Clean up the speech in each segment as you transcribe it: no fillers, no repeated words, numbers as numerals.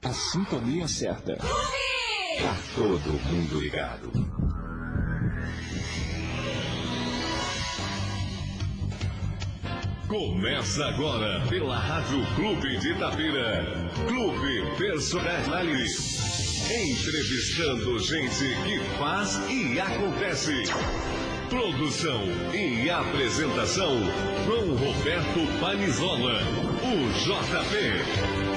A sintonia certa. Tá todo mundo ligado. Começa agora pela Rádio Clube de Itapira. Clube Personalidade. Entrevistando gente que faz e acontece. Produção e apresentação, João Roberto Panizola, o JP.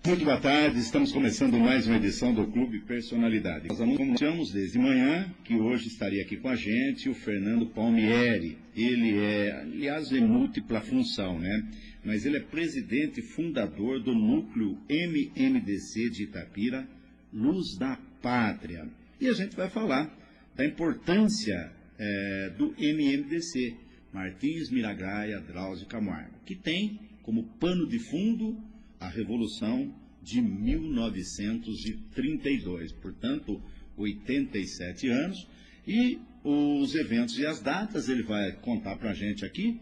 Muito boa tarde, estamos começando mais uma edição do Clube Personalidade. Nós anunciamos desde manhã que hoje estaria aqui com a gente o Fernando Palmieri. Ele aliás, é múltipla função, né? Mas ele é presidente e fundador do núcleo MMDC de Itapira, Luz da Pátria. E a gente vai falar da importância do MMDC, Martins Miragaia Drauzio Camargo, que tem como pano de fundo a Revolução de 1932, portanto, 87 anos, e os eventos e as datas ele vai contar para a gente aqui,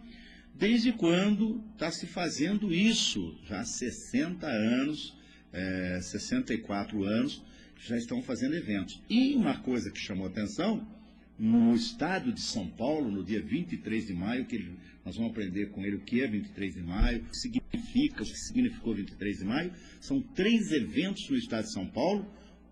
desde quando está se fazendo isso, já há 60 anos, 64 anos, já estão fazendo eventos. E uma coisa que chamou atenção, no estado de São Paulo, no dia 23 de maio, nós vamos aprender com ele o que é 23 de maio, o que significou 23 de maio, são 3 eventos no estado de São Paulo,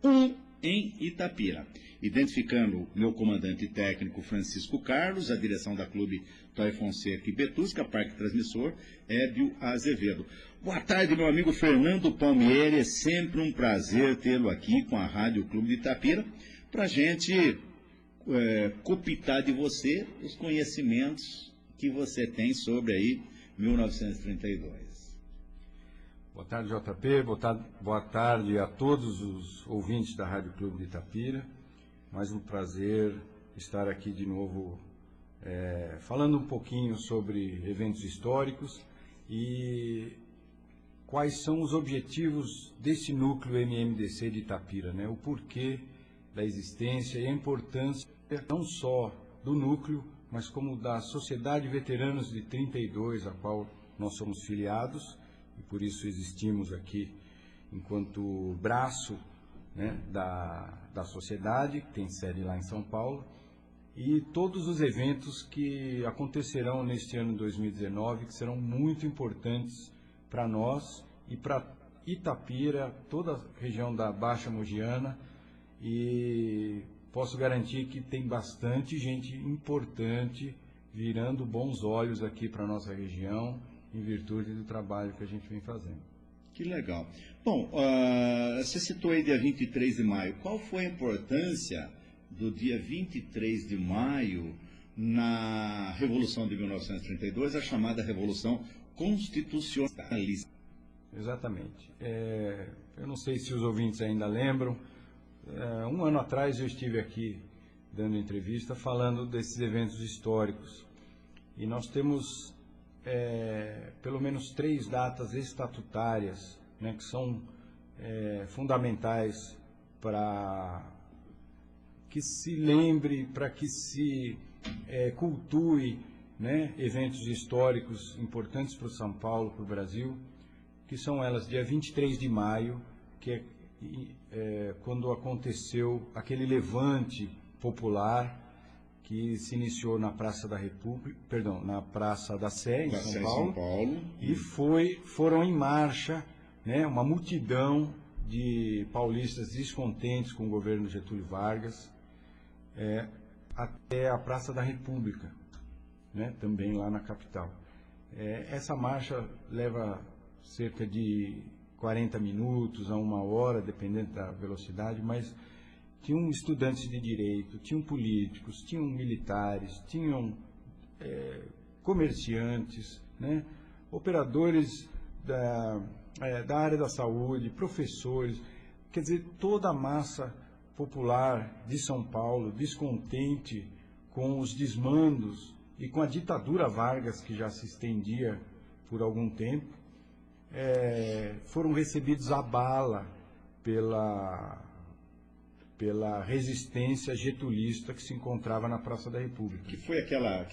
um em Itapira. Identificando meu comandante técnico Francisco Carlos, a direção da Clube Toy Fonseca e Betusca, Parque Transmissor, Hébio Azevedo. Boa tarde, meu amigo Fernando Palmieri, é sempre um prazer tê-lo aqui com a Rádio Clube de Itapira, para a gente copitar de você os conhecimentos que você tem sobre aí 1932. Boa tarde, JP, boa tarde a todos os ouvintes da Rádio Clube de Itapira. Mais um prazer estar aqui de novo falando um pouquinho sobre eventos históricos e quais são os objetivos desse núcleo MMDC de Itapira, né? O porquê da existência e a importância não só do núcleo, mas como da Sociedade Veteranos de 32, a qual nós somos filiados, e por isso existimos aqui enquanto braço, né, da sociedade, que tem sede lá em São Paulo, e todos os eventos que acontecerão neste ano de 2019, que serão muito importantes para nós e para Itapira, toda a região da Baixa Mogiana, e posso garantir que tem bastante gente importante virando bons olhos aqui para a nossa região, em virtude do trabalho que a gente vem fazendo. Que legal. Bom, você citou aí dia 23 de maio. Qual foi a importância do dia 23 de maio na Revolução de 1932, a chamada Revolução Constitucionalista? Exatamente. Eu não sei se os ouvintes ainda lembram, um ano atrás eu estive aqui dando entrevista falando desses eventos históricos e nós temos pelo menos 3 datas estatutárias, né, que são fundamentais para que se lembre, para que se cultue, né, eventos históricos importantes para o São Paulo, para o Brasil, que são elas dia 23 de maio, que é quando aconteceu aquele levante popular que se iniciou na Praça da República, na Praça da Sé, em São Paulo, e foram em marcha, né, uma multidão de paulistas descontentes com o governo Getúlio Vargas, até a Praça da República, né, também lá na capital. Essa marcha leva cerca de 40 minutos a 1 hora, dependendo da velocidade, mas tinham estudantes de direito, tinham políticos, tinham militares, tinham comerciantes, né, operadores da área da saúde, professores, quer dizer, toda a massa popular de São Paulo, descontente com os desmandos e com a ditadura Vargas, que já se estendia por algum tempo, foram recebidos à bala pela resistência getulista que se encontrava na Praça da República. Que foi aquela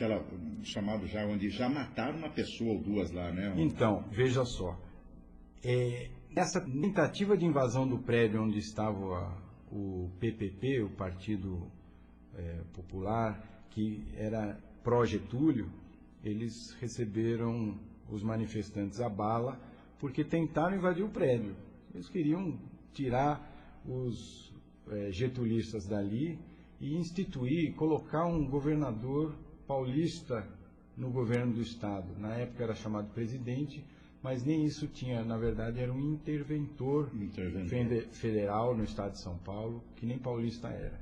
chamado já, onde já mataram uma pessoa ou duas lá, né? Então, veja só, essa tentativa de invasão do prédio onde estava o PPP, o Partido Popular, que era pró-Getúlio, eles receberam os manifestantes à bala porque tentaram invadir o prédio. Eles queriam tirar os getulistas dali e instituir, colocar um governador paulista no governo do Estado. Na época era chamado presidente, mas nem isso tinha, na verdade era um interventor federal no Estado de São Paulo, que nem paulista era.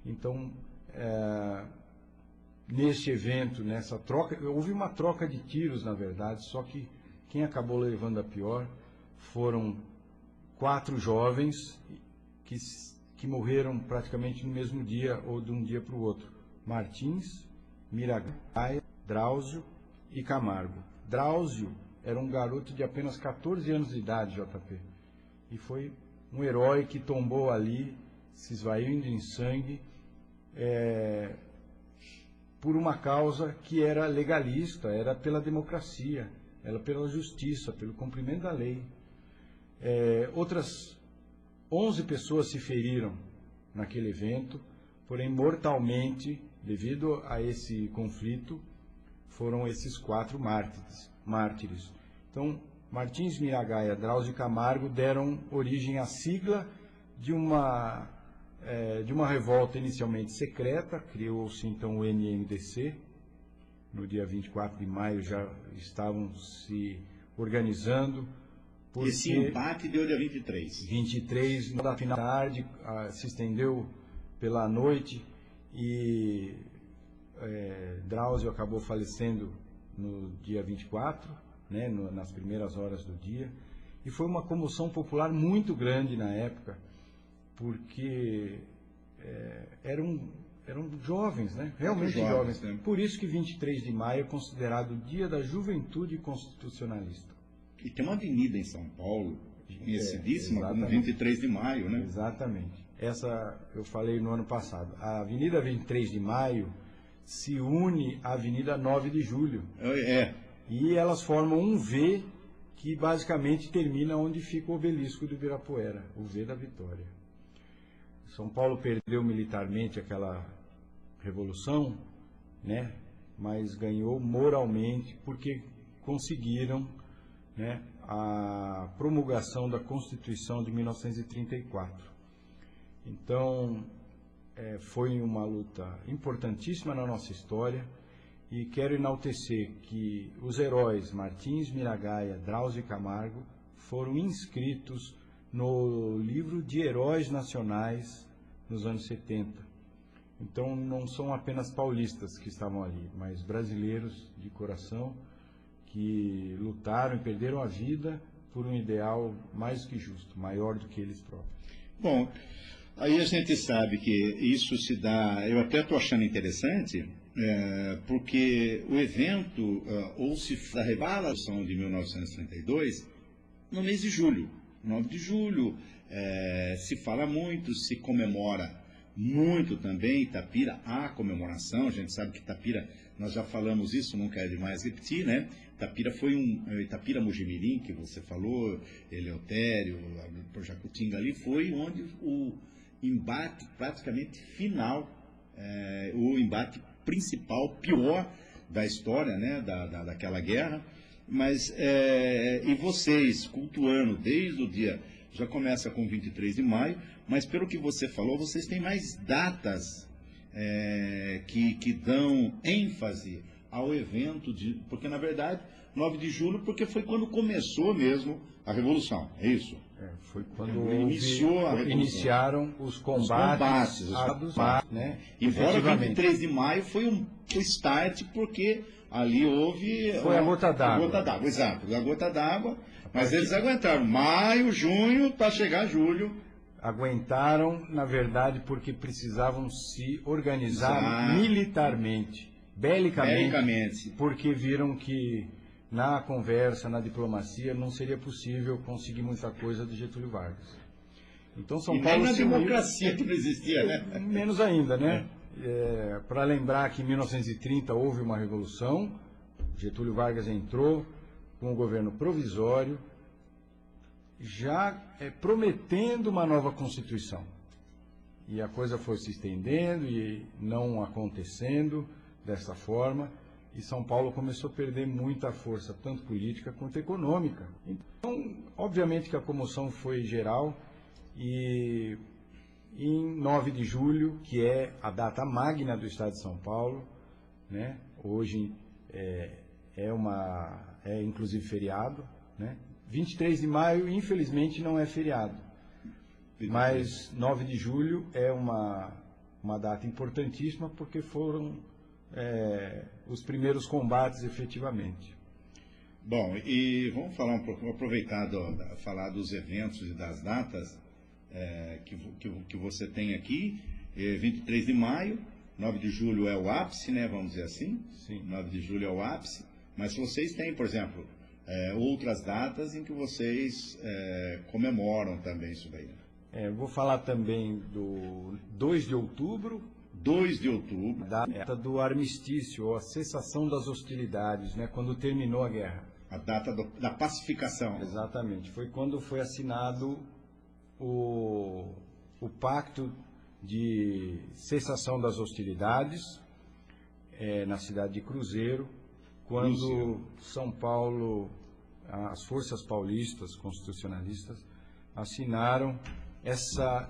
Então, neste evento, nessa troca, houve uma troca de tiros, na verdade, só que quem acabou levando a pior foram 4 jovens que morreram praticamente no mesmo dia ou de um dia para o outro. Martins, Miragaia, Drauzio e Camargo. Drauzio era um garoto de apenas 14 anos de idade, JP. E foi um herói que tombou ali, se esvaindo em sangue, por uma causa que era legalista, era pela democracia, era pela justiça, pelo cumprimento da lei. Outras 11 pessoas se feriram naquele evento, porém mortalmente, devido a esse conflito, foram esses 4 mártires. Então, Martins, Miragaia, Drauzio e Camargo deram origem à sigla de uma revolta inicialmente secreta, criou-se então o NMDC. No dia 24 de maio já estavam se organizando. Esse embate deu dia 23. 23, na final da tarde, se estendeu pela noite e Drauzio acabou falecendo no dia 24, né, nas primeiras horas do dia. E foi uma comoção popular muito grande na época, porque eram jovens, né? Realmente jovens. Né? Por isso que 23 de maio é considerado o Dia da Juventude Constitucionalista. E tem uma avenida em São Paulo, conhecidíssima como 23 de maio, né? Exatamente. Essa eu falei no ano passado. A Avenida 23 de Maio se une à Avenida 9 de Julho. E elas formam um V que basicamente termina onde fica o obelisco do Ibirapuera, o V da Vitória. São Paulo perdeu militarmente aquela revolução, né? Mas ganhou moralmente porque conseguiram, né, a promulgação da Constituição de 1934. Então, foi uma luta importantíssima na nossa história e quero enaltecer que os heróis Martins, Miragaia, Drauzio e Camargo foram inscritos no livro de heróis nacionais nos anos 70. Então, não são apenas paulistas que estavam ali, mas brasileiros de coração, que lutaram e perderam a vida por um ideal mais que justo, maior do que eles próprios. Bom, aí a gente sabe que isso se dá, eu até estou achando interessante, porque o evento, ou se da Revolução de 1932, no mês de julho, 9 de julho, se fala muito, se comemora muito também. Itapira, há comemoração, a gente sabe que Itapira, nós já falamos isso, não quero demais repetir, né? Itapira foi Itapira Mojimirim, que você falou, Eleutério, por Jacutinga ali, foi onde o embate praticamente final, o embate principal, pior da história, né? daquela guerra. Mas, e vocês, cultuando desde o dia, já começa com 23 de maio, mas pelo que você falou, vocês têm mais datas que dão ênfase ao evento, porque na verdade, 9 de julho, porque foi quando começou mesmo a Revolução, é isso? Foi quando iniciaram os combates né? Embora 23 de maio foi o start, porque ali houve... Foi a gota d'água. A gota d'água, exato, a gota d'água, mas eles aguentaram maio, junho, para chegar julho. Aguentaram, na verdade, porque precisavam se organizar militarmente, belicamente, porque viram que na conversa, na diplomacia, não seria possível conseguir muita coisa do Getúlio Vargas. Então São Paulo nem na se uniu, democracia que não existia, né? menos ainda, né? Para lembrar que em 1930 houve uma revolução, Getúlio Vargas entrou com o governo provisório, já prometendo uma nova Constituição. E a coisa foi se estendendo e não acontecendo dessa forma, e São Paulo começou a perder muita força, tanto política quanto econômica. Então, obviamente que a comoção foi geral, e em 9 de julho, que é a data magna do Estado de São Paulo, né? Hoje é inclusive feriado, né? 23 de maio, infelizmente, não é feriado. Mas 9 de julho é uma data importantíssima porque foram os primeiros combates efetivamente. Bom, e vamos falar um pouco, aproveitar falar dos eventos e das datas que você tem aqui. 23 de maio, 9 de julho é o ápice, né? Vamos dizer assim. Sim. 9 de julho é o ápice. Mas vocês têm, por exemplo, outras datas em que vocês comemoram também isso daí. Eu vou falar também do 2 de outubro. 2 de outubro. Data do armistício, ou a cessação das hostilidades, né, quando terminou a guerra. A data da pacificação. Exatamente. Foi quando foi assinado o pacto de cessação das hostilidades na cidade de Cruzeiro, quando São Paulo, as forças paulistas constitucionalistas assinaram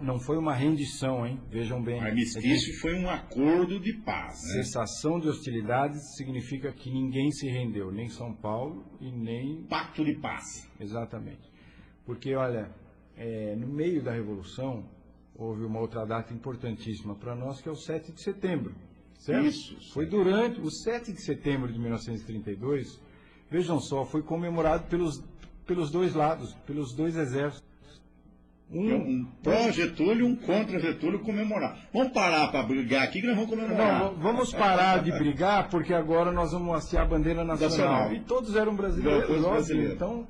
não foi uma rendição, hein? Vejam bem. Armistício foi um acordo de paz, né? Cessação de hostilidades significa que ninguém se rendeu, nem São Paulo e nem... Pacto de paz. Exatamente. Porque, olha, no meio da Revolução, houve uma outra data importantíssima para nós, que é o 7 de setembro. Certo? Isso. Foi durante o 7 de setembro de 1932, vejam só, foi comemorado pelos dois lados, pelos dois exércitos. Um pró-Getúlio e um contra-Getúlio comemorar. Vamos parar para brigar aqui que nós vamos comemorar. Não, vamos parar de brigar, porque agora nós vamos hastear a bandeira nacional. E todos eram brasileiros, então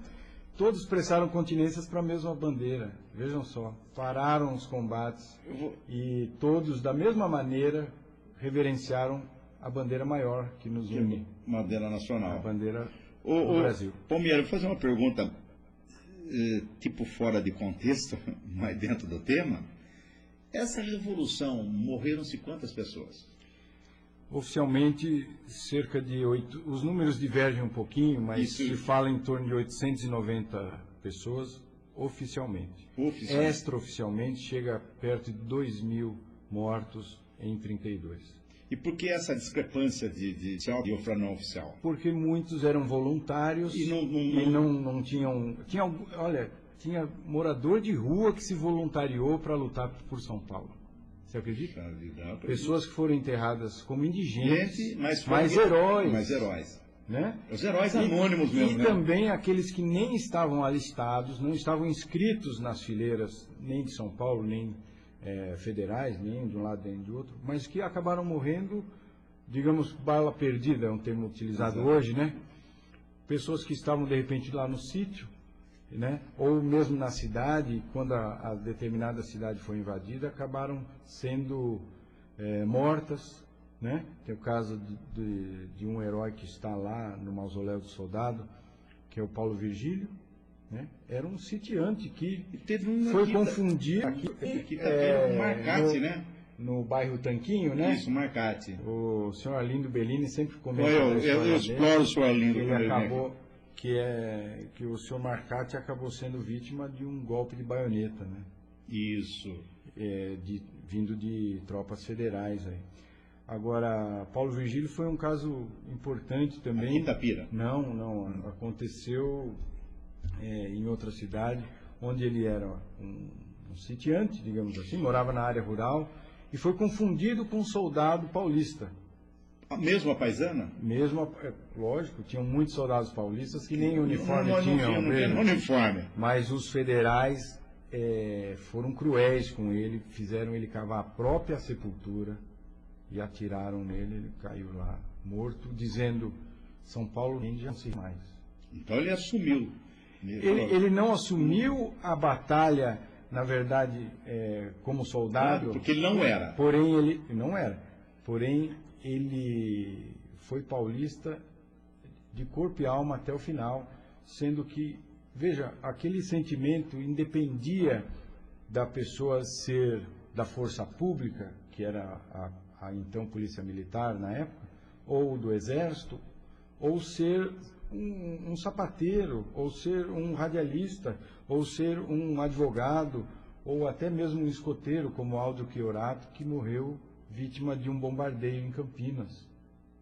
todos prestaram continências para a mesma bandeira. Vejam só, pararam os combates e todos, da mesma maneira, reverenciaram a bandeira maior que nos une. Bandeira nacional. A bandeira do Brasil. Palmeira, vou fazer uma pergunta tipo fora de contexto, mas dentro do tema. Essa revolução, morreram-se quantas pessoas? Oficialmente, cerca de 8. Os números divergem um pouquinho, mas se fala em torno de 890 pessoas oficialmente. Extraoficialmente, chega perto de 2.000 mortos em 32. E por que essa discrepância de oficial e para não oficial? Porque muitos eram voluntários e não tinham... Tinha morador de rua que se voluntariou para lutar por São Paulo. Você acredita? Pessoas que foram enterradas como indigentes, mas heróis. Né? Os heróis anônimos mesmo. E também aqueles que nem estavam alistados, não estavam inscritos nas fileiras nem de São Paulo, nem federais, nem de um lado nem do outro, mas que acabaram morrendo, digamos, bala perdida, é um termo utilizado hoje, né? Pessoas que estavam, de repente, lá no sítio, né? Ou mesmo na cidade, quando a determinada cidade foi invadida, acabaram sendo mortas, né? Tem o caso de um herói que está lá no mausoléu do soldado, que é o Paulo Virgílio, né? Era um sitiante que foi confundido aqui um Marcate, né? No bairro Tanquinho, né? Isso, Marcate. O senhor Arlindo Bellini sempre comenta eu exploro o senhor Arlindo. Ele acabou que o senhor Marcate acabou sendo vítima de um golpe de baioneta, né? Isso. Vindo de tropas federais aí. Agora, Paulo Virgílio foi um caso importante também. Aqui em Itapira? Não. Aconteceu em outra cidade, onde ele era um sitiante, digamos assim, morava na área rural, e foi confundido com um soldado paulista. Mesmo a paisana? Mesmo, lógico, tinham muitos soldados paulistas que nem uniforme Não tinham. tinha uniforme. Mas os federais foram cruéis com ele, fizeram ele cavar a própria sepultura e atiraram nele, ele caiu lá morto, dizendo: São Paulo nem já não sei mais. Então ele assumiu. Ele não assumiu a batalha, na verdade, como soldado. Porque ele não era. Porém, ele não era. Porém, ele foi paulista de corpo e alma até o final, sendo que, veja, aquele sentimento independia da pessoa ser da força pública, que era a então polícia militar na época, ou do exército, ou ser um sapateiro, ou ser um radialista, ou ser um advogado, ou até mesmo um escoteiro, como Aldo Chiorato, que morreu vítima de um bombardeio em Campinas.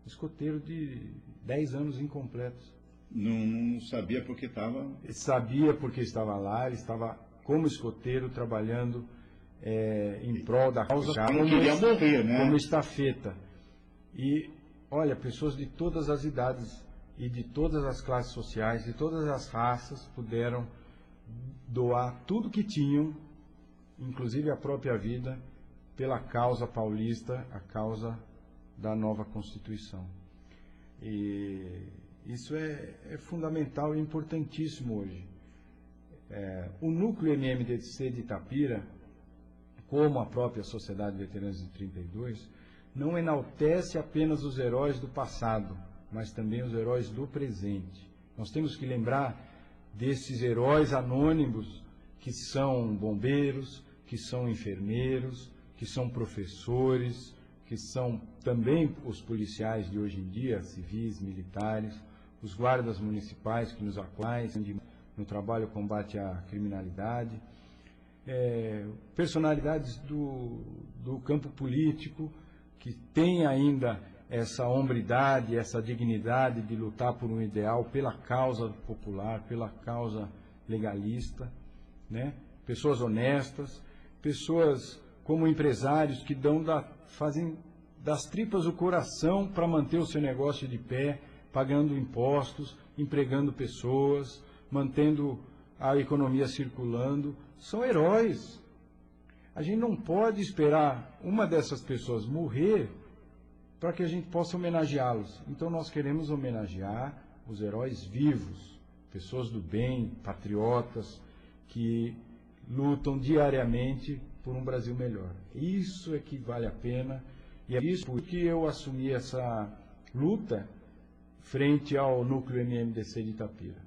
Escoteiro de 10 anos incompletos. Não sabia porque estava... Sabia porque estava lá, ele estava como escoteiro, trabalhando em prol da causa, não queria morrer, né? Como estafeta. E, olha, pessoas de todas as idades e de todas as classes sociais, de todas as raças, puderam doar tudo que tinham, inclusive a própria vida, pela causa paulista, a causa da nova Constituição. E isso é fundamental e importantíssimo hoje. O núcleo MMDC de Itapira, como a própria Sociedade de Veteranos de 32, não enaltece apenas os heróis do passado, mas também os heróis do presente. Nós temos que lembrar desses heróis anônimos que são bombeiros, que são enfermeiros, que são professores, que são também os policiais de hoje em dia, civis, militares, os guardas municipais que nos apoiam no trabalho combate à criminalidade, personalidades do campo político que têm ainda essa hombridade, essa dignidade de lutar por um ideal, pela causa popular, pela causa legalista, né? Pessoas honestas, pessoas como empresários que fazem das tripas o coração para manter o seu negócio de pé, pagando impostos, empregando pessoas, mantendo a economia circulando. São heróis. A gente não pode esperar uma dessas pessoas morrer para que a gente possa homenageá-los. Então nós queremos homenagear os heróis vivos, pessoas do bem, patriotas, que lutam diariamente por um Brasil melhor. Isso é que vale a pena, e é isso que eu assumi essa luta frente ao núcleo MMDC de Itapira.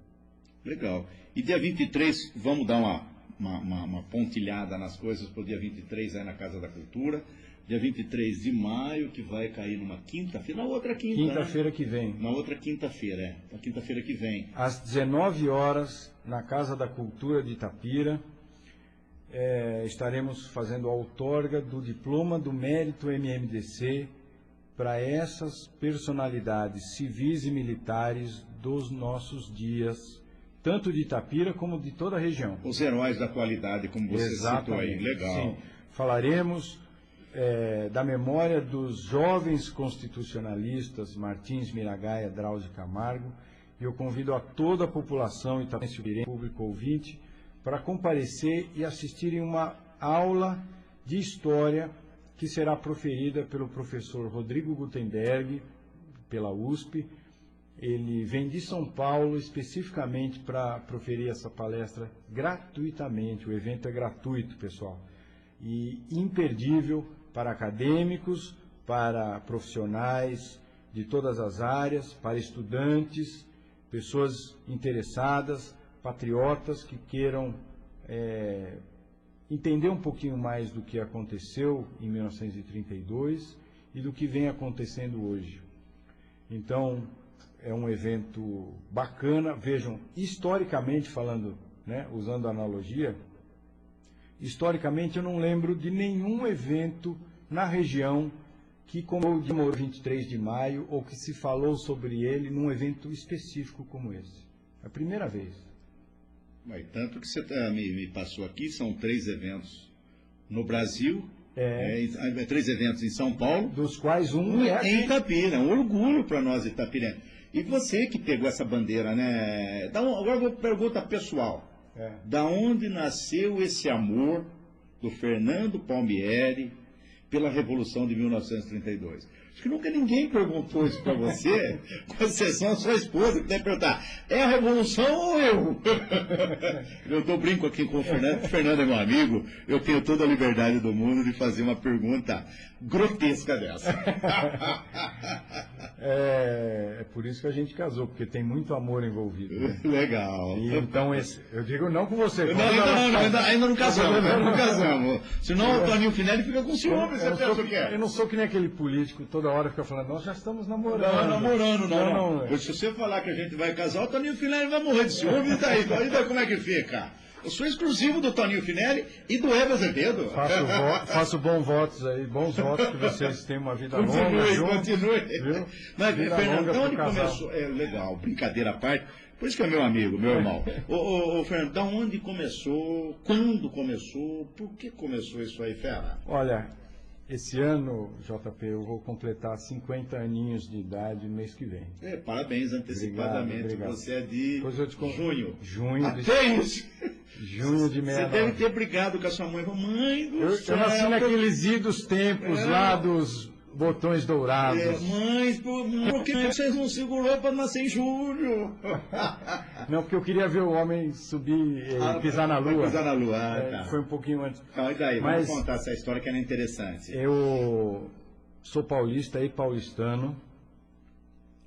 Legal. E dia 23, vamos dar uma pontilhada nas coisas para o dia 23 aí na Casa da Cultura. Dia 23 de maio, que vai cair numa quinta-feira, na outra quinta, Quinta-feira né? que vem. Na outra quinta-feira, na quinta-feira que vem. Às 19 horas, na Casa da Cultura de Itapira, estaremos fazendo a outorga do diploma do mérito MMDC para essas personalidades civis e militares dos nossos dias, tanto de Itapira como de toda a região. Os heróis da atualidade, como você citou aí. Legal. Sim. Falaremos da memória dos jovens constitucionalistas Martins Miragaia, Drauzio Camargo, e eu convido a toda a população itapirense, público ouvinte, para comparecer e assistirem uma aula de história que será proferida pelo professor Rodrigo Gutenberg, pela USP. Ele vem de São Paulo especificamente para proferir essa palestra gratuitamente. O evento é gratuito, pessoal, e imperdível para acadêmicos, para profissionais de todas as áreas, para estudantes, pessoas interessadas, patriotas que queiram entender um pouquinho mais do que aconteceu em 1932 e do que vem acontecendo hoje. Então, é um evento bacana. Vejam, historicamente falando, né, usando a analogia, historicamente eu não lembro de nenhum evento na região que comemorou o 23 de maio ou que se falou sobre ele num evento específico como esse. É a primeira vez. Mas tanto que você me passou aqui, são 3 eventos no Brasil 3 eventos em São Paulo, dos quais um é em Itapira. Um orgulho para nós, Itapira. E você que pegou essa bandeira, né? Agora eu vou pergunta pessoal. Da onde nasceu esse amor do Fernando Palmieri pela Revolução de 1932? Acho que nunca ninguém perguntou isso para você, com exceção da sua esposa, que deve perguntar, é a Revolução ou eu? Eu brinco aqui com o Fernando, porque o Fernando é meu amigo, eu tenho toda a liberdade do mundo de fazer uma pergunta grotesca dessa. É por isso que a gente casou, porque tem muito amor envolvido. Né? Legal. E então, eu digo não com você. Ainda não casamos. Senão o Toninho Finelli fica com ciúme, você pensa o que é? Eu não sou que nem aquele político, toda hora fica falando, nós já estamos namorando. Não. Se você falar que a gente vai casar, o Toninho Finelli vai morrer de ciúme, e daí como é que fica? Eu sou exclusivo do Toninho Finelli e do Evo Azevedo. Faço bons votos aí, que vocês tenham uma vida longa. Continue. Mas, Fernando, então onde começou? Legal, brincadeira à parte. Por isso que é meu amigo, meu irmão. Ô, Fernando, da onde começou? Quando começou? Por que começou isso aí, fera? Olha, esse ano, JP, eu vou completar 50 aninhos de idade no mês que vem. Parabéns antecipadamente. Obrigado. Você é de junho. Junho de 69. Você deve ter brigado com a sua mãe. Mãe do céu. Eu nasci naqueles idos tempos lá dos botões dourados. Mãe, por que vocês não segurou para nascer em julho? Não, porque eu queria ver o homem subir e pisar na Lua. Pisar na Lua, tá. Foi um pouquinho antes. E daí, vamos contar essa história que era interessante. Eu sou paulista e paulistano,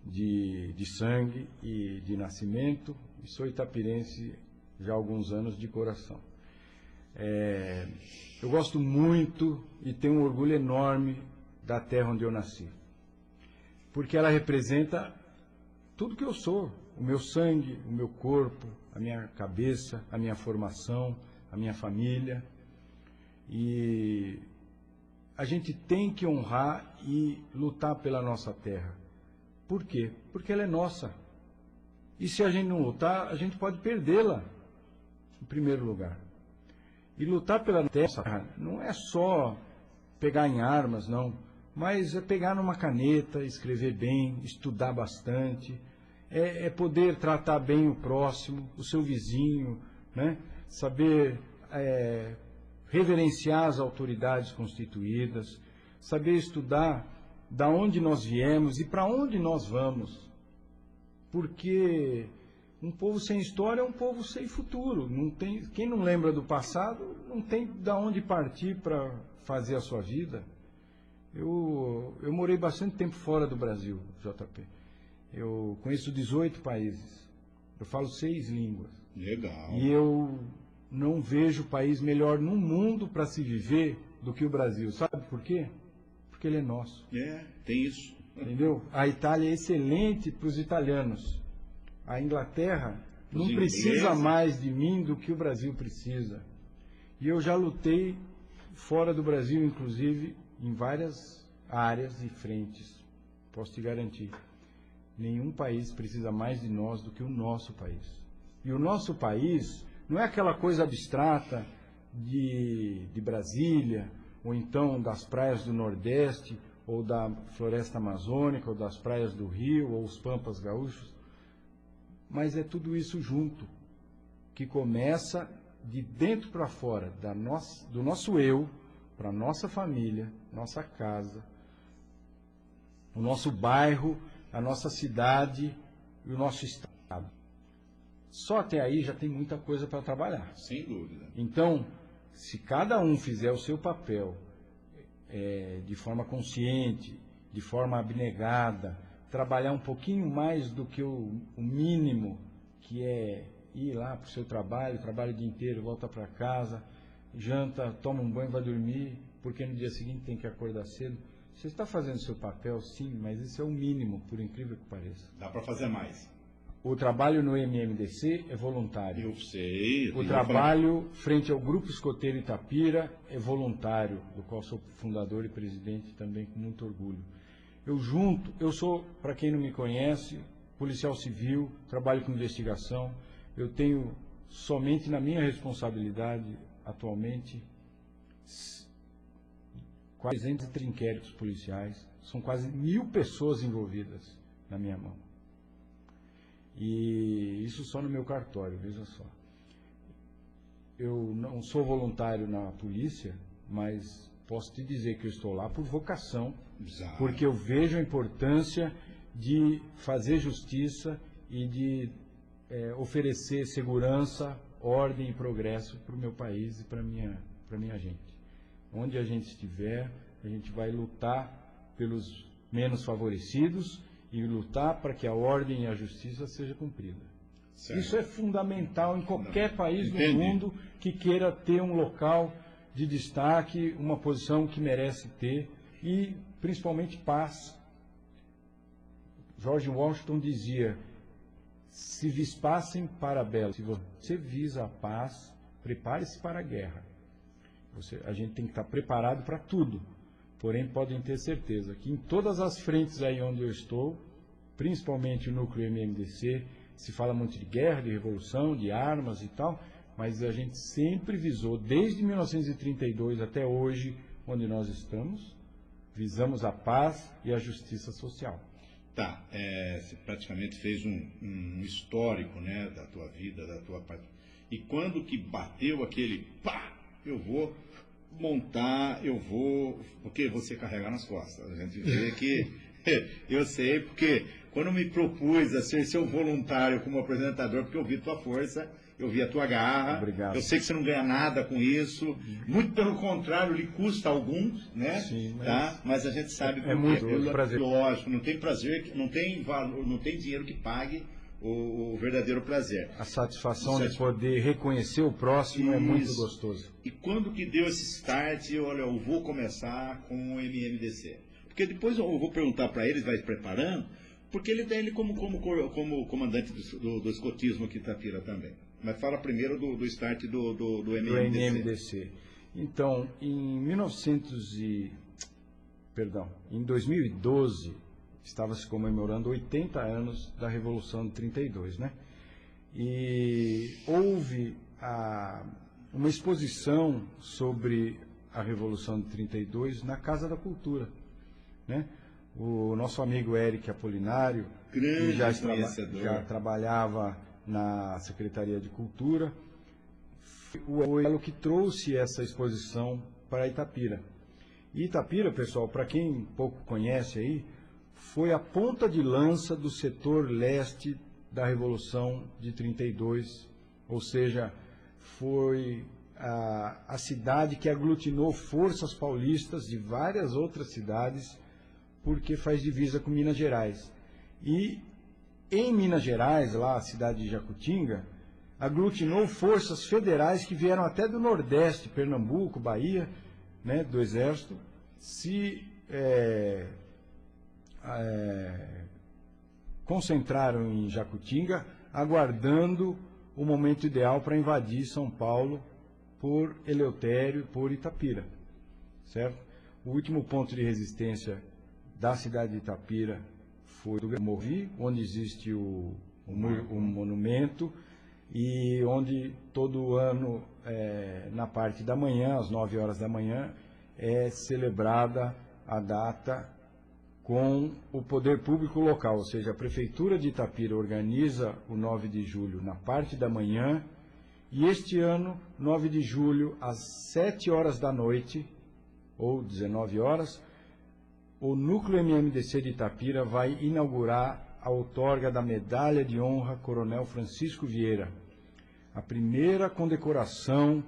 de sangue e de nascimento, e sou itapirense já há alguns anos de coração. Eu gosto muito e tenho um orgulho enorme da terra onde eu nasci, porque ela representa tudo que eu sou, o meu sangue, o meu corpo, a minha cabeça, a minha formação, a minha família, e a gente tem que honrar e lutar pela nossa terra. Por quê? Porque ela é nossa, e se a gente não lutar, a gente pode perdê-la, em primeiro lugar. E lutar pela terra não é só pegar em armas, não, mas é pegar numa caneta, escrever bem, estudar bastante, é poder tratar bem o próximo, o seu vizinho, né? Saber reverenciar as autoridades constituídas, saber estudar da onde nós viemos e para onde nós vamos, porque um povo sem história é um povo sem futuro. Quem não lembra do passado não tem de onde partir para fazer a sua vida. Eu morei bastante tempo fora do Brasil, JP. Eu conheço 18 países. Eu falo 6 línguas. Legal. E eu não vejo país melhor no mundo para se viver do que o Brasil. Sabe por quê? Porque ele é nosso. Tem isso. Entendeu? A Itália é excelente para os italianos. A Inglaterra não precisa mais de mim do que o Brasil precisa. E eu já lutei fora do Brasil, inclusive, em várias áreas e frentes. Posso te garantir. Nenhum país precisa mais de nós do que o nosso país. E o nosso país não é aquela coisa abstrata de Brasília, ou então das praias do Nordeste, ou da floresta amazônica, ou das praias do Rio, ou os pampas gaúchos. Mas é tudo isso junto, que começa de dentro para fora, do nosso eu, para a nossa família, nossa casa, o nosso bairro, a nossa cidade e o nosso estado. Só até aí já tem muita coisa para trabalhar. Sem dúvida. Então, se cada um fizer o seu papel de forma consciente, de forma abnegada, trabalhar um pouquinho mais do que o mínimo, que é ir lá para o seu trabalho o dia inteiro, volta para casa, janta, toma um banho, vai dormir, porque no dia seguinte tem que acordar cedo. Você está fazendo o seu papel, sim, mas isso é o mínimo, por incrível que pareça. Dá para fazer mais. O trabalho no MMDC é voluntário. Eu sei. O trabalho frente ao Grupo Escoteiro Itapira é voluntário, do qual sou fundador e presidente também com muito orgulho. Eu sou, para quem não me conhece, policial civil, trabalho com investigação. Eu tenho somente na minha responsabilidade, atualmente, quase 200 inquéritos policiais, são quase 1.000 pessoas envolvidas na minha mão. E isso só no meu cartório, veja só. Eu não sou voluntário na polícia, mas posso te dizer que eu estou lá por vocação, Exato. porque eu vejo a importância de fazer justiça e de oferecer segurança, ordem e progresso para o meu país e para a minha gente. Onde a gente estiver, a gente vai lutar pelos menos favorecidos e lutar para que a ordem e a justiça seja cumprida. Certo. Isso é fundamental em qualquer país do mundo que queira ter um local de destaque, uma posição que merece ter, e principalmente paz. George Washington dizia: se vispassem para belo, se você visa a paz, prepare-se para a guerra. A gente tem que estar preparado para tudo, porém podem ter certeza que em todas as frentes aí onde eu estou, principalmente o núcleo MMDC, se fala muito de guerra, de revolução, de armas e tal, mas a gente sempre visou, desde 1932 até hoje, onde nós estamos, visamos a paz e a justiça social. Tá, você praticamente fez um histórico, né, da tua vida, da tua parte. E quando que bateu aquele pá, eu vou montar, porque você carrega nas costas. A gente vê que, eu sei, porque quando me propus a ser seu voluntário como apresentador, porque eu vi tua força, eu vi a tua garra. Obrigado. Eu sei que você não ganha nada com isso, muito pelo contrário, lhe custa alguns, né? Sim, mas, tá? Mas a gente sabe que é muito prazer. Lógico, não tem prazer, não tem valor, não tem dinheiro que pague o verdadeiro prazer. A satisfação de poder reconhecer o próximo é muito gostoso. E quando que deu esse start, olha, eu vou começar com o MMDC? Porque depois eu vou perguntar para eles, vai preparando, porque ele tem ele como comandante do escotismo aqui em Itapira também. Mas fala primeiro do start do MMDC. Então, em 2012, estava se comemorando 80 anos da Revolução de 32, né? E houve uma exposição sobre a Revolução de 32 na Casa da Cultura, né? O nosso amigo Eric Apolinário, que já trabalhava na Secretaria de Cultura, foi o que trouxe essa exposição para Itapira. E Itapira, pessoal, para quem pouco conhece aí, foi a ponta de lança do setor leste da Revolução de 32, ou seja, foi a cidade que aglutinou forças paulistas de várias outras cidades, porque faz divisa com Minas Gerais. E em Minas Gerais, lá a cidade de Jacutinga, aglutinou forças federais que vieram até do Nordeste, Pernambuco, Bahia, né, do Exército, se concentraram em Jacutinga, aguardando o momento ideal para invadir São Paulo por Eleutério, por Itapira, certo? O último ponto de resistência da cidade de Itapira foi do Morri, onde existe o monumento, e onde todo ano, na parte da manhã, às 9 horas da manhã, é celebrada a data com o poder público local, ou seja, a Prefeitura de Itapira organiza o 9 de julho na parte da manhã, e este ano, 9 de julho, às 7 horas da noite, ou 19 horas, o Núcleo MMDC de Itapira vai inaugurar a outorga da Medalha de Honra Coronel Francisco Vieira, a primeira condecoração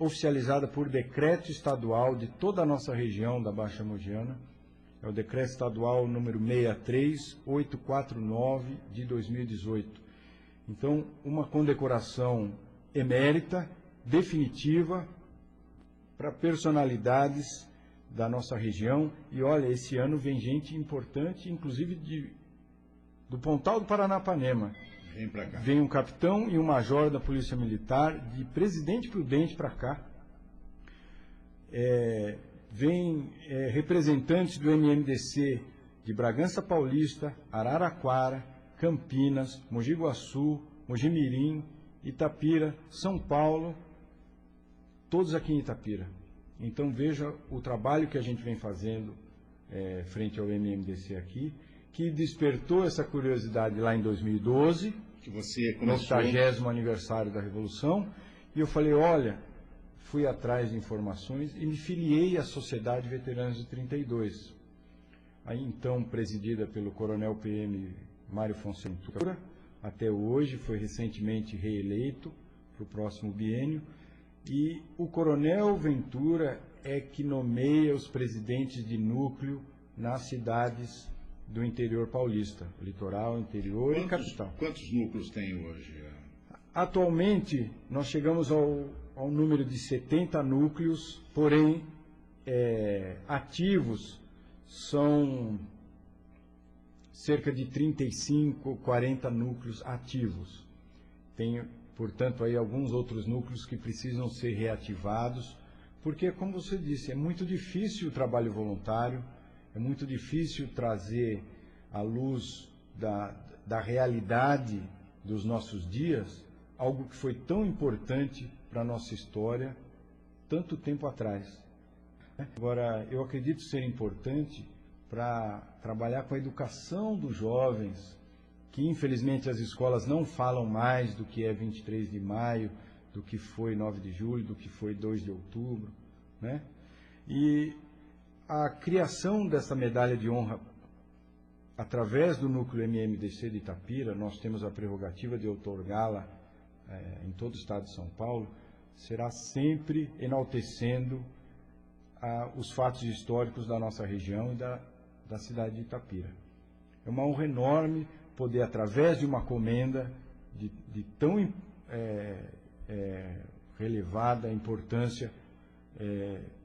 oficializada por decreto estadual de toda a nossa região da Baixa Mogiana. É o decreto estadual número 63849 de 2018. Então, uma condecoração emérita, definitiva, para personalidades da nossa região. E olha, esse ano vem gente importante, inclusive do Pontal do Paranapanema. Vem para cá. Vem um capitão e um major da Polícia Militar, de Presidente Prudente para cá. Vem representantes do MMDC de Bragança Paulista, Araraquara, Campinas, Mogi Guaçu, Mojimirim, Itapira, São Paulo, todos aqui em Itapira. Então veja o trabalho que a gente vem fazendo frente ao MMDC aqui, que despertou essa curiosidade lá em 2012, Que você no começou... 80º aniversário da Revolução, e eu falei, olha, fui atrás de informações e me filiei à Sociedade Veteranos de 32. Aí então, presidida pelo coronel PM Mário Fonseca, até hoje, foi recentemente reeleito para o próximo biênio, e o coronel Ventura é que nomeia os presidentes de núcleo nas cidades do interior paulista, litoral, interior e capital. Quantos núcleos tem hoje? Atualmente, nós chegamos ao número de 70 núcleos, porém, ativos são cerca de 35, 40 núcleos ativos. Tem, portanto, aí alguns outros núcleos que precisam ser reativados, porque, como você disse, é muito difícil o trabalho voluntário, é muito difícil trazer à luz da realidade dos nossos dias algo que foi tão importante para a nossa história tanto tempo atrás. Agora, eu acredito ser importante para trabalhar com a educação dos jovens, que infelizmente as escolas não falam mais do que é 23 de maio, do que foi 9 de julho, do que foi 2 de outubro, né? E a criação dessa medalha de honra através do núcleo MMDC de Itapira, nós temos a prerrogativa de outorgá-la em todo o estado de São Paulo, será sempre enaltecendo os fatos históricos da nossa região e da cidade de Itapira. É uma honra enorme poder, através de uma comenda de tão relevada importância,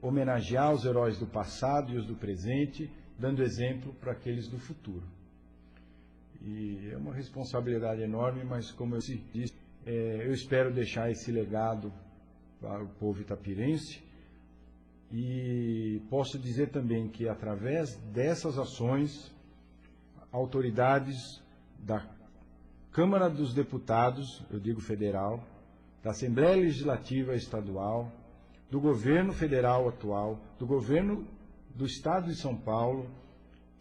homenagear os heróis do passado e os do presente, dando exemplo para aqueles do futuro. E é uma responsabilidade enorme, mas como eu disse, eu espero deixar esse legado para o povo itapirense. E posso dizer também que, através dessas ações, autoridades da Câmara dos Deputados, eu digo federal, da Assembleia Legislativa Estadual, do governo federal atual, do governo do Estado de São Paulo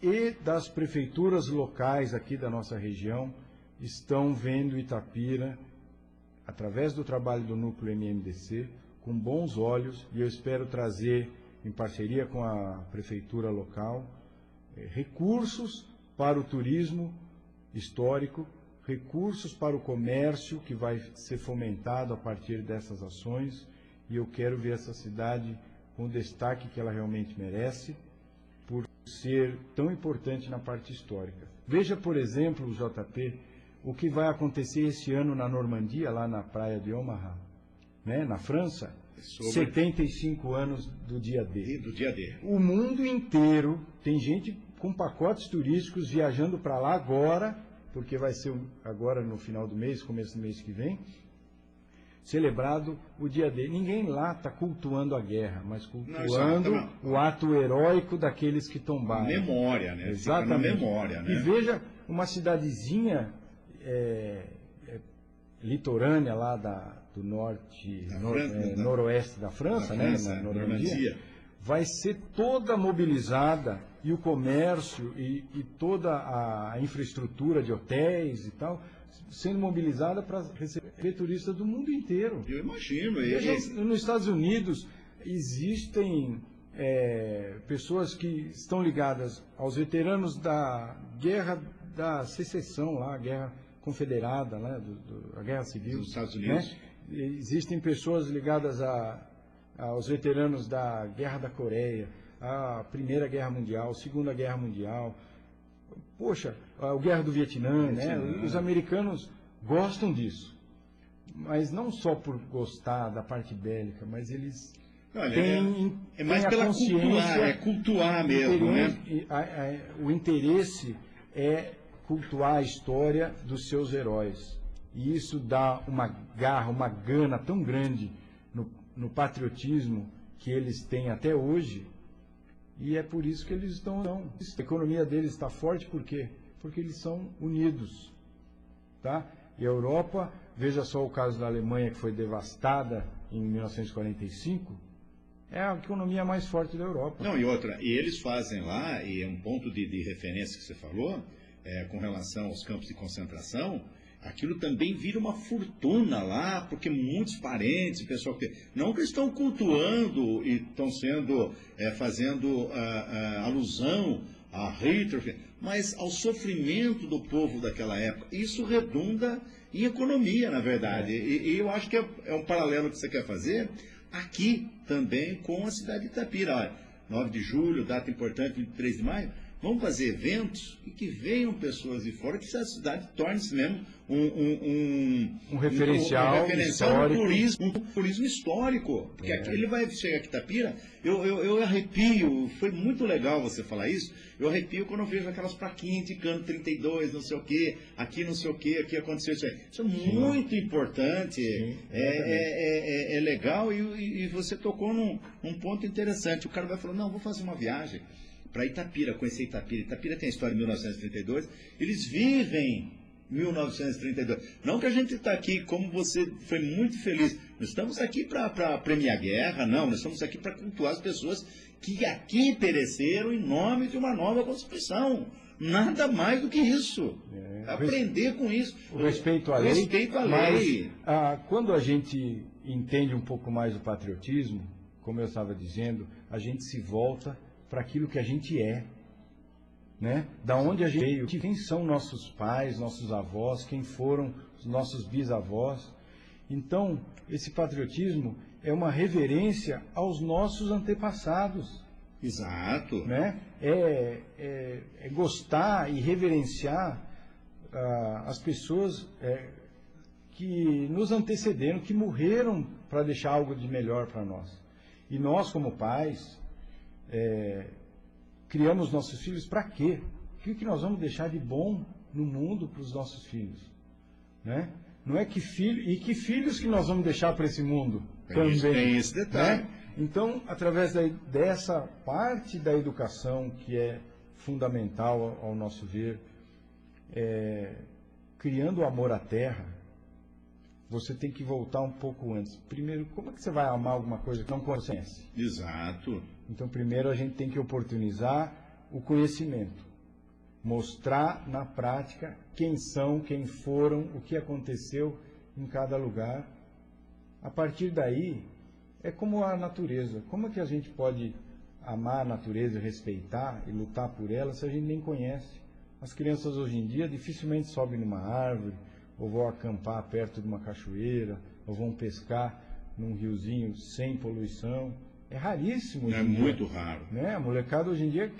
e das prefeituras locais aqui da nossa região, estão vendo Itapira, através do trabalho do Núcleo MMDC, com bons olhos, e eu espero trazer, em parceria com a prefeitura local, recursos para o turismo histórico, recursos para o comércio que vai ser fomentado a partir dessas ações, e eu quero ver essa cidade com o destaque que ela realmente merece, por ser tão importante na parte histórica. Veja, por exemplo, JP, o que vai acontecer esse ano na Normandia, lá na praia de Omaha, né, na França, 75 anos do dia D. Do dia D. O mundo inteiro tem gente com pacotes turísticos viajando para lá agora, porque vai ser agora no final do mês, começo do mês que vem, celebrado o dia D. Ninguém lá está cultuando a guerra, mas cultuando o ato heróico daqueles que tombaram. Memória, né? Exatamente. Fica na memória, né? E veja uma cidadezinha litorânea lá do norte, noroeste da França, né? Na Normandia, vai ser toda mobilizada, e o comércio e toda a infraestrutura de hotéis e tal, sendo mobilizada para receber turistas do mundo inteiro. Eu imagino. Nos Estados Unidos existem pessoas que estão ligadas aos veteranos da Guerra da Secessão, lá, a Guerra Confederada, né, a Guerra Civil. Dos Estados Unidos. Né? Existem pessoas ligadas aos veteranos da Guerra da Coreia, a Primeira Guerra Mundial, a Segunda Guerra Mundial. Poxa, a Guerra do Vietnã, né? Os americanos gostam disso. Mas não só por gostar da parte bélica, mas eles têm mais pela consciência, cultuar mesmo, né? O interesse é cultuar a história dos seus heróis. E isso dá uma garra, uma gana tão grande no patriotismo que eles têm até hoje, e é por isso que eles estão... A economia deles está forte, por quê? Porque eles são unidos, tá? E a Europa, veja só o caso da Alemanha, que foi devastada em 1945, é a economia mais forte da Europa. Não, e outra, e eles fazem lá, e é um ponto de referência que você falou, com relação aos campos de concentração, aquilo também vira uma fortuna lá, porque muitos parentes, pessoal que não que estão cultuando e estão sendo, fazendo alusão a Hitler, mas ao sofrimento do povo daquela época. Isso redunda em economia, na verdade. E eu acho que é um paralelo que você quer fazer aqui também com a cidade de Itapira. Olha, 9 de julho, data importante, 23 de maio, vamos fazer eventos e que venham pessoas de fora, que a cidade torne-se mesmo um referencial histórico. Um turismo histórico. Porque aqui ele vai chegar aqui em Itapira, eu arrepio, foi muito legal você falar isso, eu arrepio quando eu vejo aquelas plaquinhas indicando 32, não sei o quê, aqui não sei o quê, aqui aconteceu isso aí. Isso é muito importante, é legal e você tocou num ponto interessante. O cara vai falar, não, vou fazer uma viagem para Itapira, conhecer Itapira. Itapira tem a história de 1932, eles vivem 1932. Não que a gente está aqui, como você foi muito feliz, nós estamos aqui para premiar a guerra, não, nós estamos aqui para cultuar as pessoas que aqui pereceram em nome de uma nova Constituição. Nada mais do que isso. Aprender com isso. O respeito à lei. Respeito à lei. Mas, quando a gente entende um pouco mais o patriotismo, como eu estava dizendo, a gente se volta para aquilo que a gente é, né? Da onde a gente veio, quem são nossos pais, nossos avós, quem foram os nossos bisavós. Então, esse patriotismo é uma reverência aos nossos antepassados. Exato. Né? É gostar e reverenciar as pessoas que nos antecederam, que morreram para deixar algo de melhor para nós. E nós, como pais, criamos nossos filhos para quê? O que nós vamos deixar de bom no mundo para os nossos filhos? Né? Não é que filhos que nós vamos deixar para esse mundo também. Tem esse detalhe. Né? Então, através dessa parte da educação que é fundamental ao nosso ver, criando o amor à terra, você tem que voltar um pouco antes. Primeiro, como é que você vai amar alguma coisa que não conhece? Exato. Então, primeiro a gente tem que oportunizar o conhecimento. Mostrar na prática quem são, quem foram, o que aconteceu em cada lugar. A partir daí, é como a natureza. Como é que a gente pode amar a natureza, respeitar e lutar por ela se a gente nem conhece? As crianças hoje em dia dificilmente sobem numa árvore, ou vão acampar perto de uma cachoeira, ou vão pescar num riozinho sem poluição. É raríssimo. É muito raro. Né? A molecada hoje em dia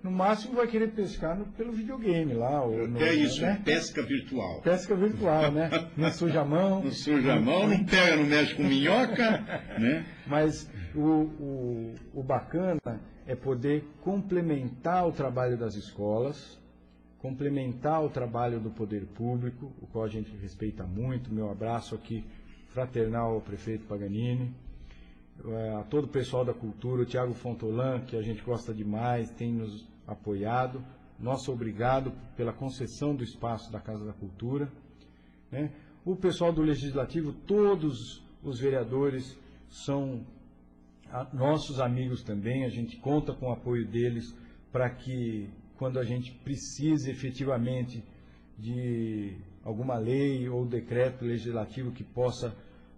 no máximo vai querer pescar pelo videogame lá. Isso, né? Pesca virtual. Pesca virtual, né? Não suja a mão. Não suja a mão, não pega, não mexe com minhoca, né? Mas o bacana é poder complementar o trabalho das escolas, complementar o trabalho do poder público, o qual a gente respeita muito. Meu abraço aqui fraternal ao prefeito Paganini, a todo o pessoal da cultura, o Tiago Fontolan, que a gente gosta demais, tem nos apoiado. Nosso obrigado pela concessão do espaço da Casa da Cultura. Né? O pessoal do Legislativo, todos os vereadores são nossos amigos também, a gente conta com o apoio deles para que, quando a gente precise efetivamente de alguma lei ou decreto legislativo que possa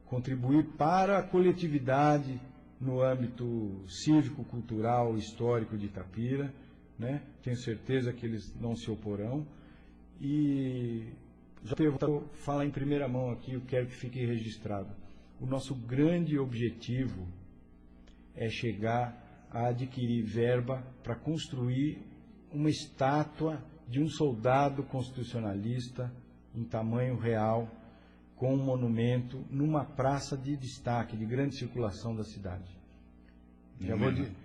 contribuir para a coletividade no âmbito cívico, cultural, histórico de Itapira, né? Tenho certeza que eles não se oporão. E já vou falar em primeira mão aqui, eu quero que fique registrado. O nosso grande objetivo é chegar a adquirir verba para construir uma estátua de um soldado constitucionalista em tamanho real, com um monumento numa praça de destaque, de grande circulação da cidade.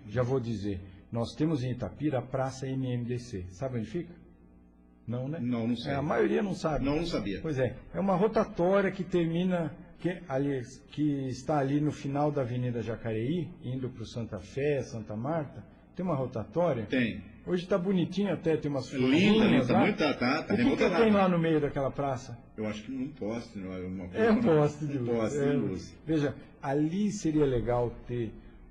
Já vou dizer, nós temos em Itapira a Praça MMDC. Sabe onde fica? Não, né? Não sei. A maioria não sabe. Não sabia. Pois é uma rotatória que termina, que está ali no final da Avenida Jacareí, indo para o Santa Fé, Santa Marta. Tem uma rotatória? Tem. Hoje está bonitinho até, tem umas linda, tá muito, tá o que tem lá no meio daquela praça? Eu acho que não poste, não é uma um poste de luz. Poste de luz. Veja, ali seria legal ter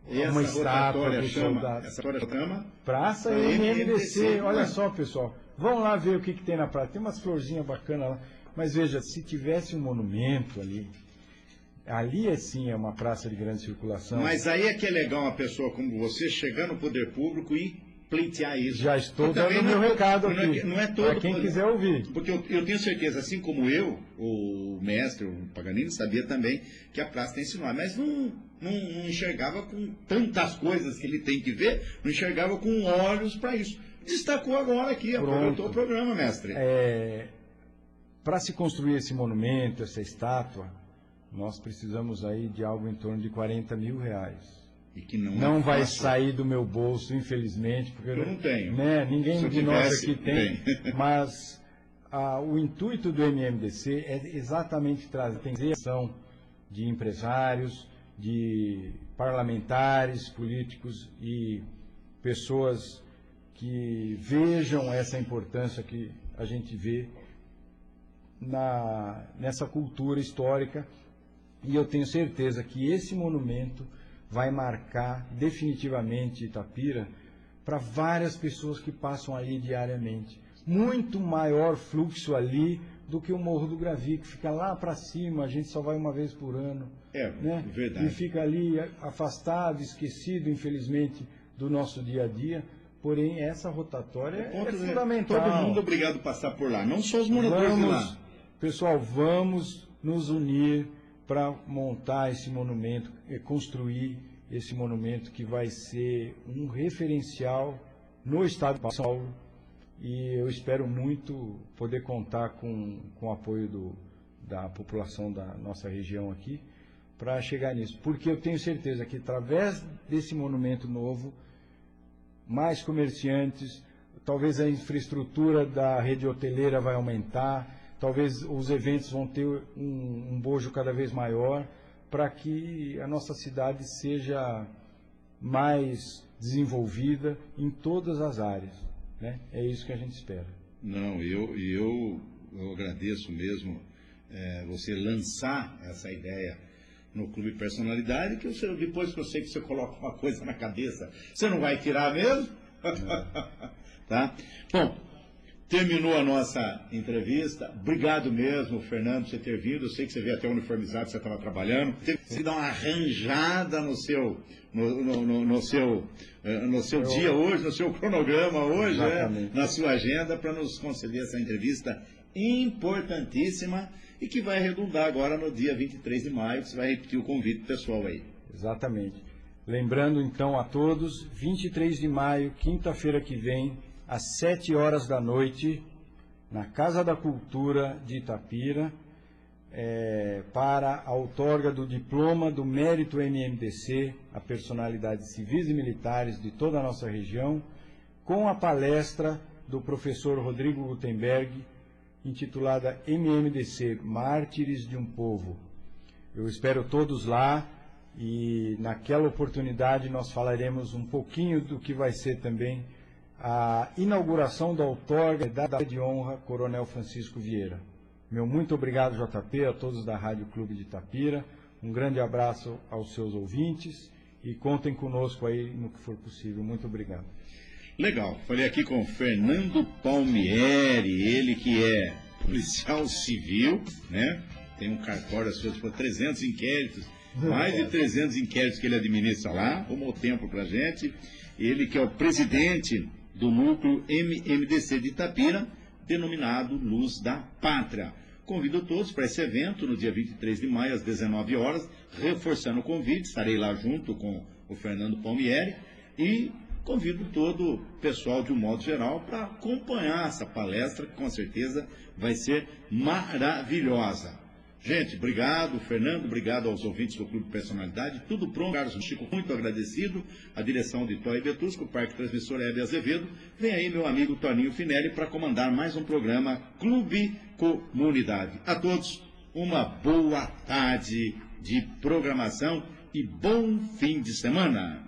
Essa estátua rotatória do soldado. Essa rotatória chama Praça Pra MMDC, olha né? só, pessoal. Vão lá ver o que tem na praça. Tem umas florzinhas bacanas lá. Mas veja, se tivesse um monumento ali, ali sim é uma praça de grande circulação. Mas aí é que é legal uma pessoa como você chegar no poder público e pleitear isso. Já estou Também dando meu recado não aqui. Não é todo para quem quiser ouvir. Porque eu tenho certeza, assim como eu, o mestre, o Paganini, sabia também que a praça tem esse nome, mas não enxergava com tantas coisas que ele tem que ver, não enxergava com olhos para isso. Destacou agora aqui, aproveitou o programa, mestre. Para se construir esse monumento, essa estátua, nós precisamos aí de algo em torno de R$40 mil. E que não vai sair do meu bolso, infelizmente, porque eu não tenho. Né, ninguém de nós aqui tem. Bem. Mas o intuito do MMDC é exatamente trazer ação de empresários, de parlamentares, políticos e pessoas que vejam essa importância que a gente vê nessa cultura histórica. E eu tenho certeza que esse monumento vai marcar definitivamente Itapira para várias pessoas que passam ali diariamente. Muito maior fluxo ali do que o Morro do Gravi, que fica lá para cima, a gente só vai uma vez por ano. Né? Verdade. E fica ali afastado, esquecido, infelizmente, do nosso dia a dia. Porém, essa rotatória é fundamental. Todo mundo obrigado a passar por lá, não só os moradores de lá. Pessoal, vamos nos unir para montar esse monumento, construir esse monumento que vai ser um referencial no estado de São Paulo. E eu espero muito poder contar com o apoio da população da nossa região aqui para chegar nisso. Porque eu tenho certeza que através desse monumento novo, mais comerciantes, talvez a infraestrutura da rede hoteleira vai aumentar, talvez os eventos vão ter um bojo cada vez maior para que a nossa cidade seja mais desenvolvida em todas as áreas. Né? É isso que a gente espera. Não, eu agradeço mesmo você lançar essa ideia no Clube Personalidade, que depois que eu sei que você coloca uma coisa na cabeça, você não vai tirar mesmo? Tá? Bom, terminou a nossa entrevista. Obrigado mesmo, Fernando, por você ter vindo. Eu sei que você veio até uniformizado, você estava trabalhando. Teve que dar uma arranjada no seu dia hoje, no seu cronograma hoje, na sua agenda, para nos conceder essa entrevista importantíssima e que vai redundar agora no dia 23 de maio, que você vai repetir o convite pessoal aí. Exatamente. Lembrando então a todos, 23 de maio, quinta-feira que vem, às 7 horas da noite, na Casa da Cultura de Itapira, para a outorga do diploma do Mérito MMDC a personalidades civis e militares de toda a nossa região, com a palestra do professor Rodrigo Gutenberg, intitulada MMDC, Mártires de um Povo. Eu espero todos lá e naquela oportunidade nós falaremos um pouquinho do que vai ser também a inauguração da outorga da de honra Coronel Francisco Vieira. Meu muito obrigado, JP, a todos da Rádio Clube de Itapira. Um grande abraço aos seus ouvintes e contem conosco aí no que for possível. Muito obrigado. Legal. Falei aqui com o Fernando Palmieri, ele que é policial civil, né? Tem um cartório assunto por 300 inquéritos, mais de 300 inquéritos que ele administra lá, arrumou tempo pra gente. Ele que é o presidente do núcleo MMDC de Itapira, denominado Luz da Pátria. Convido todos para esse evento no dia 23 de maio, às 19 horas, reforçando o convite, estarei lá junto com o Fernando Palmieri e convido todo o pessoal, de um modo geral, para acompanhar essa palestra, que com certeza vai ser maravilhosa. Gente, obrigado, Fernando, obrigado aos ouvintes do Clube Personalidade, tudo pronto, Carlos Chico, muito agradecido, a direção de Toy Betusco, o Parque Transmissor Hebe Azevedo, vem aí meu amigo Toninho Finelli para comandar mais um programa Clube Comunidade. A todos, uma boa tarde de programação e bom fim de semana.